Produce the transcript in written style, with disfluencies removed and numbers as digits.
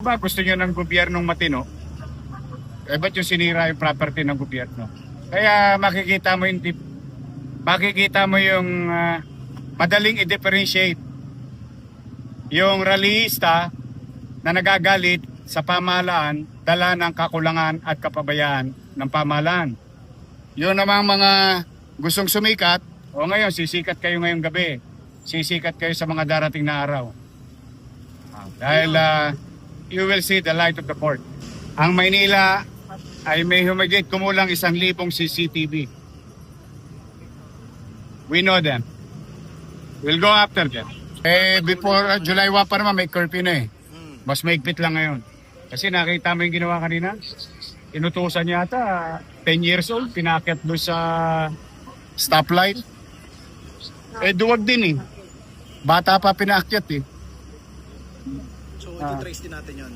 Ba, gusto nyo ng gobyernong matino? Eh, ba't yung sinira yung property ng gobyerno? Kaya makikita mo yung madaling i-differentiate yung rallyista na nagagalit sa pamahalaan, dala ng kakulangan at kapabayaan ng pamahalaan. Yun namang mga gustong sumikat, o ngayon sisikat kayo ngayong gabi, sisikat kayo sa mga darating na araw. Dahil you will see the light of the court. Ang Maynila ay may humigit kumulang 1,000 CCTV. We know them. We'll go after them. Before July 1 pa naman may curfew na eh. Mas maigpit lang ngayon. Kasi nakita mo yung ginawa kanina? Inutusan niya ata 10 years old, pinakyat doon sa stoplight. Duwag din eh. Bata pa pinakyat eh. So, ito trace din natin yun.